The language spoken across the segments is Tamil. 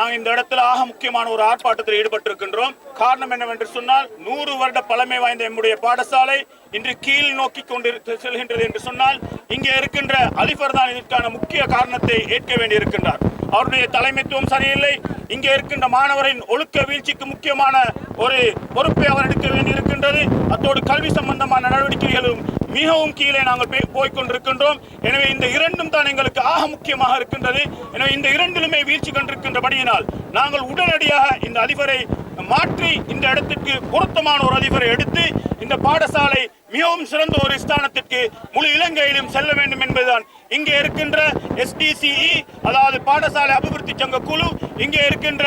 நாங்கள் இந்த இடத்துல ஆக முக்கியமான ஒரு ஆர்ப்பாட்டத்தில் ஈடுபட்டிருக்கின்றோம். காரணம் என்னவென்று சொன்னால் 100 வருட பழமை வாய்ந்த நம்முடைய பாடசாலை இன்று கீழ் நோக்கி கொண்டு செல்கின்றது என்று சொன்னால் இங்கே இருக்கின்ற அதிபர் தான் இதற்கான முக்கிய காரணத்தை ஏற்க வேண்டியிருக்கின்றார். அவருடைய தலைமைத்துவம் சரியில்லை. இங்கே இருக்கின்ற மாணவரின் ஒழுக்க வீழ்ச்சிக்கு முக்கியமான ஒரு பொறுப்பை அவர் எடுக்க வேண்டியிருக்கின்றது. அத்தோடு கல்வி சம்பந்தமான நடவடிக்கைகளும் மிகவும் கீழே நாங்கள் போய்கொண்டிருக்கின்றோம். எனவே இந்த இரண்டும் தான் எங்களுக்கு ஆக முக்கியமாக இருக்கின்றது. எனவே இந்த இரண்டிலுமே வீழ்ச்சி கண்டிருக்கின்றபடியினால் நாங்கள் உடனடியாக இந்த அதிபரை மாற்றி இந்த இடத்திற்கு பொருத்தமான ஒரு அதிபரை எடுத்து இந்த பாடசாலை மிகவும் சிறந்த ஒரு ஸ்தானத்திற்கு முழு இலங்கையிலும் செல்ல வேண்டும் என்பதுதான் இங்கே இருக்கின்ற SDCE, அதாவது பாடசாலை அபிவிருத்தி சங்க குழு, இங்கே இருக்கின்ற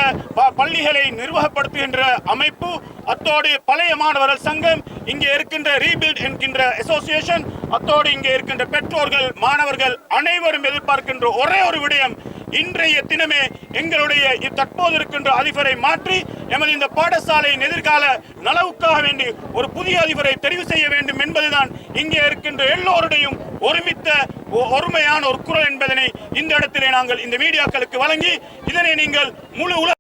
பள்ளிகளை நிர்வாகப்படுத்துகின்ற அமைப்பு, அத்தோடு பழைய மாணவர்கள் சங்கம், இங்கே இருக்கின்ற ரீபில்ட் என்கின்ற அசோசியேஷன், அத்தோடு இங்கே இருக்கின்ற பெற்றோர்கள், மாணவர்கள் அனைவரும் எதிர்பார்க்கின்ற ஒரே ஒரு விடயம், இன்றைய தினமே எங்களுடைய தற்போது இருக்கின்ற அதிபரை மாற்றி எமது இந்த பாடசாலையின் எதிர்கால நலவுக்காக வேண்டி ஒரு புதிய அதிபரை தெரிவு செய்ய வேண்டும் என்பதுதான் இங்கே இருக்கின்ற எல்லோருடையும் ஒருமித்த ஒருமையான ஒரு குரல் என்பதனை இந்த இடத்திலே நாங்கள் இந்த மீடியாக்களுக்கு வழங்கி இதனை நீங்கள் முழு உலக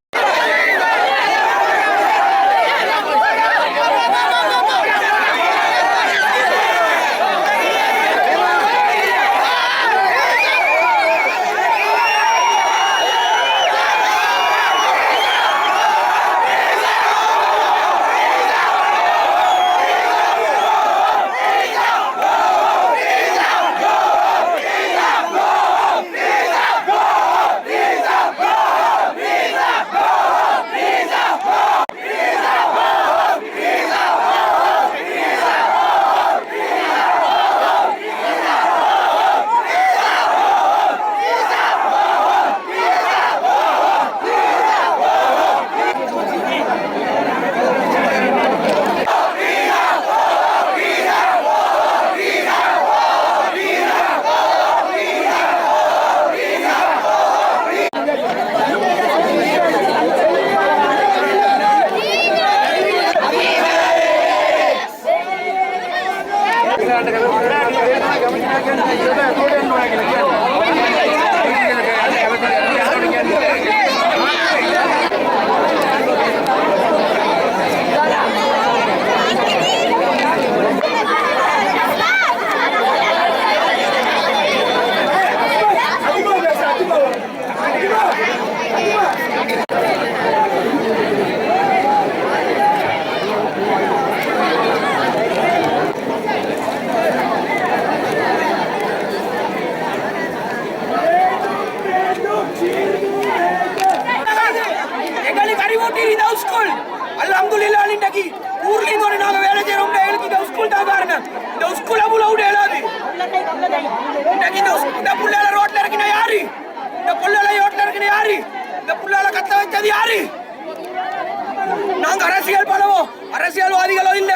அரசியல்வாதிகளோ இல்ல,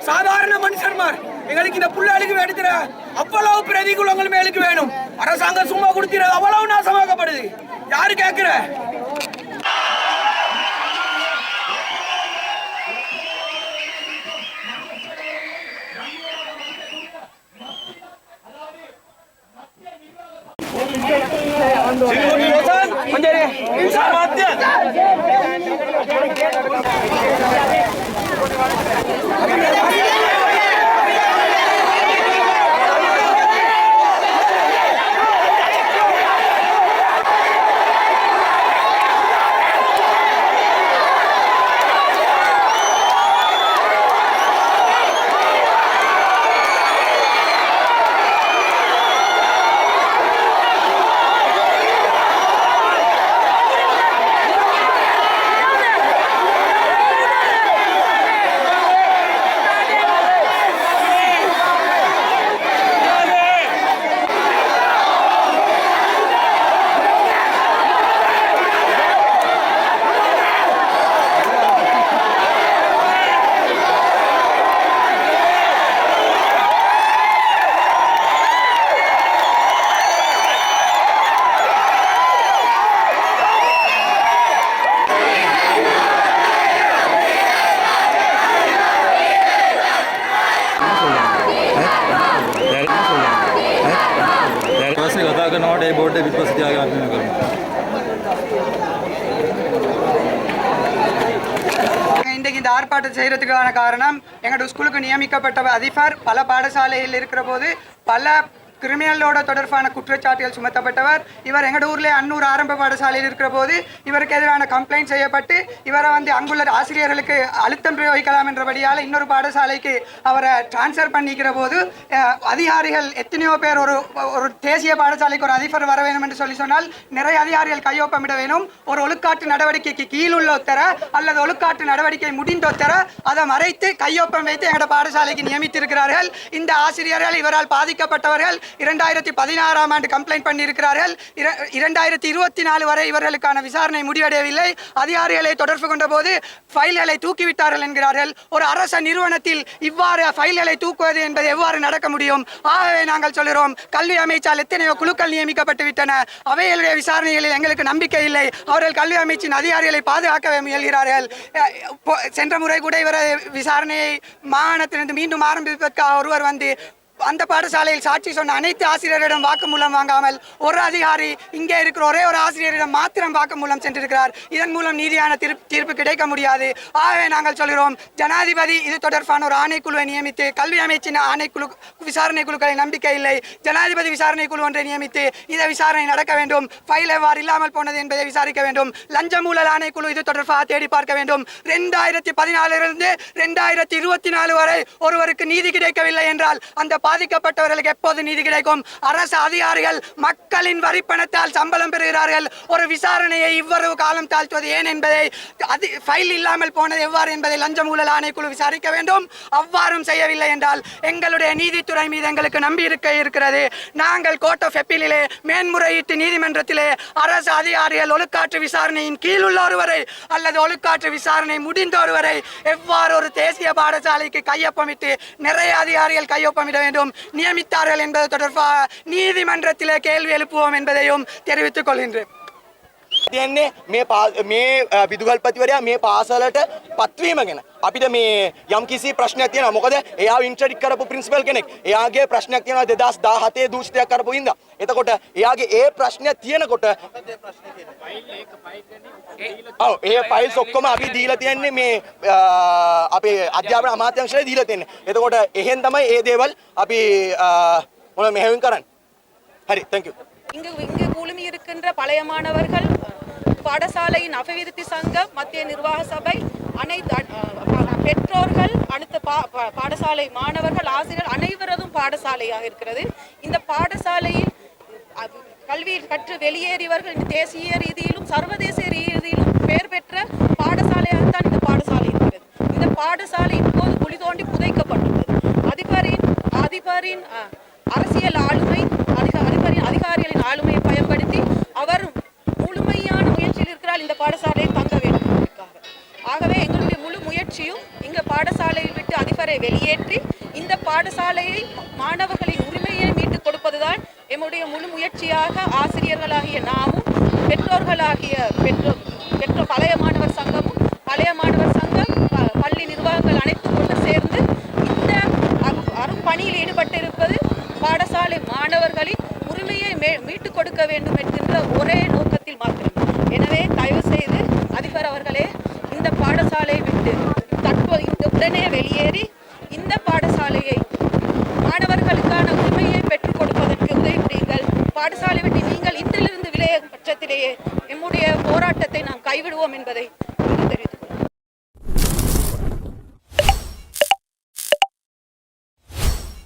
சாதாரண மனுஷன்மார். எங்களுக்கு இந்த புள்ளைகளுக்கு எடுக்கிற அவ்வளவு பிரதிகூலங்கள் மேலுக்கு வேணும். அரசாங்கம் சும்மா கொடுக்கிறது அவ்வளவு நாசமாக்கப்படுது. யாரு கேட்கிற? कथा करना बोर्ड विश्वास இன்றைக்கு இந்த ஆர்ப்பாட்டம் செய்கிறதுக்கான காரணம் எங்களோட ஸ்கூலுக்கு நியமிக்கப்பட்ட அதிபர் பல பாடசாலையில் இருக்கிற போது பல கிரிமினலோட தொடர்பான குற்றச்சாட்டுகள் சுமத்தப்பட்டவர். இவர் எங்கட ஊர்ல அன்னூர் ஆரம்ப பாடசாலையில் இருக்கிற போது இவருக்கு எதிரான கம்ப்ளைண்ட் செய்யப்பட்டு இவரை அங்குள்ள ஆசிரியர்களுக்கு அழுத்தம் பிரயோகிக்கலாம் என்றபடியால் இன்னொரு பாடசாலைக்கு அவரை டிரான்ஸ்ஃபர் பண்ணிக்கிற போது அதிகாரிகள் எத்தனையோ பேர் ஒரு தேசிய பாடசாலைக்கு ஒரு அதிபர் வர வேண்டும் என்று சொன்னால் நிறைய அதிகாரிகள் கையொப்பமிட வேணும். ஒரு ஒழுக்காற்று நடவடிக்கைக்கு கீழுள்ள ஒத்தர அல்லது ஒழுக்காற்று நடவடிக்கை முடிந்த ஒத்தர அதை மறைத்து கையொப்பம் வைத்து எங்கட பாடசாலைக்கு நியமித்திருக்கிறார்கள். இந்த ஆசிரியர்கள் இவரால் பாதிக்கப்பட்டவர்கள் 2016ஆம் ஆண்டு கம்ப்ளைண்ட் பண்ணியிருக்கிறார்கள். 2024 வரை இவர்களுக்கான விசாரணை முடிவடையவில்லை. அதிகாரிகளை தொடர்பு கொண்ட போது ஃபைல்களை தூக்கிவிட்டார்கள் என்கிறார்கள். ஒரு அரச நிறுவனத்தில் இவ்வாறு ஃபைல்களை தூக்குவது என்பது எவ்வாறு நடக்க முடியும்? ஆகவே நாங்கள் சொல்கிறோம், கல்வி அமைச்சால் எத்தனையோ குழுக்கள் நியமிக்கப்பட்டு விட்டன. அவைகளுடைய விசாரணைகளில் எங்களுக்கு நம்பிக்கை இல்லை. அவர்கள் கல்வி அமைச்சின் அதிகாரிகளை பாதுகாக்க முயல்கிறார்கள். சென்ற முறை கூட இவர விசாரணையை மாகாணத்திலிருந்து மீண்டும் ஆரம்பிப்பதற்காக ஒருவர் அந்த பாடசாலையில் சாட்சி சொன்ன அனைத்து ஆசிரியரிடம் வாக்குமூலம் வாங்காமல் ஒரு அதிகாரி இங்கே இருக்கிற ஒரே ஒரு ஆசிரியரிடம் மாத்திரம் வாக்குமூலம் சென்றிருக்கிறார். இதன் மூலம் நீதியான தீர்ப்பு கிடைக்க முடியாது. ஆகவே நாங்கள் சொல்கிறோம், ஜனாதிபதி இது தொடர்பான ஒரு ஆணைக்குழுவை நியமித்து, கல்வி அமைச்சின் ஆணைக்குழு விசாரணை குழுக்களை நம்பிக்கை இல்லை, ஜனாதிபதி விசாரணை குழு ஒன்றை நியமித்து இதை விசாரணை நடக்க வேண்டும். ஃபைல் எவ்வாறு இல்லாமல் போனது என்பதை விசாரிக்க வேண்டும். லஞ்ச ஊழல் ஆணைக்குழு இது தொடர்பாக தேடி பார்க்க வேண்டும். 2014 2024 வரை ஒருவருக்கு நீதி கிடைக்கவில்லை என்றால் அந்த பாதிக்கப்பட்டவர்களுக்கு எப்போது நீதி கிடைக்கும்? அரசு அதிகாரிகள் மக்களின் வரிப்பணத்தால் சம்பளம் பெறுகிறார்கள். ஒரு விசாரணையை இவ்வளவு காலம் தாழ்த்துவது ஏன் என்பதை, ஃபைல் இல்லாமல் போனது எவ்வாறு என்பதை லஞ்ச ஊழல் ஆணைக்குழு விசாரிக்க வேண்டும். அவ்வாறும் செய்யவில்லை என்றால் எங்களுடைய நீதித்துறை மீது எங்களுக்கு நம்பிக்கை இருக்கிறது. நாங்கள் கோர்ட் ஆஃப் அப்பீலிலே மேன்முறையீட்டு நீதிமன்றத்திலே அரசு அதிகாரிகள் ஒழுக்காற்று விசாரணையின் கீழ் உள்ள ஒருவரை அல்லது ஒழுக்காற்று விசாரணை முடிந்த ஒருவரை எவ்வாறு ஒரு தேசிய பாடசாலைக்கு கையொப்பமிட்டு நிறைய அதிகாரிகள் கையொப்பமிட வேண்டும் நியமித்தார்கள் என்பது தொடர்பாக நீதிமன்றத்திலே கேள்வி எழுப்புவோம் என்பதையும் தெரிவித்துக் கொள்கின்றேன். තියන්නේ මේ විදුගල්පතිවරයා මේ පාසලට පත්වීම ගැන අපිට මේ යම් කිසි ප්‍රශ්නයක් තියෙනවා. මොකද එයා ඉන්ට්‍රඩික් කරපු ප්‍රින්සිපල් කෙනෙක්. එයාගේ ප්‍රශ්නයක් තියෙනවා 2017 දූෂිතයක් කරපු හින්දා. එතකොට එයාගේ ඒ ප්‍රශ්නය තියෙනකොට ඔව් ඒ ෆයිල්ස් ඔක්කොම අපි දීලා තියන්නේ මේ අපේ අධ්‍යාපන අමාත්‍යාංශයට දීලා තියන්නේ. එතකොට එහෙන් තමයි ඒ දේවල් අපි මොන මෙහෙයුම් කරන්නේ. හරි, thank you. இங்கு குழுமி இருக்கின்ற பழைய மாணவர்கள், பாடசாலையின் அபிவிருத்தி சங்கம், மத்திய நிர்வாக சபை, அனைத்து பெற்றோர்கள், அடுத்த பாடசாலை மாணவர்கள், ஆசிரியர்கள் அனைவரதும் பாடசாலையாக இருக்கிறது. இந்த பாடசாலையில் கல்வியில் கற்று வெளியேறியவர்கள் தேசிய ரீதியிலும் சர்வதேச ரீதியிலும் பெயர் பெற்ற பாடசாலையாகத்தான் இந்த பாடசாலை இருக்கிறது. இந்த பாடசாலை இப்போது குழி தோண்டி புதைக்கப்பட்டுள்ளது. அதிபரின் அரசியல் ஆளுமை, அதிகாரிகளின் ஆளுமையை பயன்படுத்தி அவர் முழுமையான முயற்சியில் இருக்கிறார் இந்த பாடசாலையை தங்க வேண்டும் என்பதற்காக. ஆகவே எங்களுடைய முழு முயற்சியும் இங்க பாடசாலையை விட்டு அதிபரை வெளியேற்றி இந்த பாடசாலையை மாணவர்களின் உரிமையை மீட்டுக் கொடுப்பதுதான் எம்முடைய முழு முயற்சியாக ஆசிரியர்களாகிய நாமும் பெற்றோர்களாகிய பழைய மாணவர் சங்கமும் பள்ளி நிர்வாகங்கள் அனைத்தும் கொண்டு சேர்ந்து இந்த அரும்பணியில் ஈடுபட்டிருப்பது பாடசாலை மாணவர்களின் உரிமையை மீட்டுக் கொடுக்க வேண்டும் என்கின்ற ஒரே நோக்கத்தில் மாத்திரம். எனவே தயவு செய்து அதிபர் அவர்களே, இந்த பாடசாலையை விட்டு உடனே வெளியேறி இந்த பாடசாலையை மாணவர்களுக்கான உரிமையை பெற்றுக் கொடுப்பதற்கு உதவி புரியுங்கள். பாடசாலை விட்டு நீங்கள் இன்றிலிருந்து விளைய பட்சத்திலேயே எம்முடைய போராட்டத்தை நாம் கைவிடுவோம் என்பதை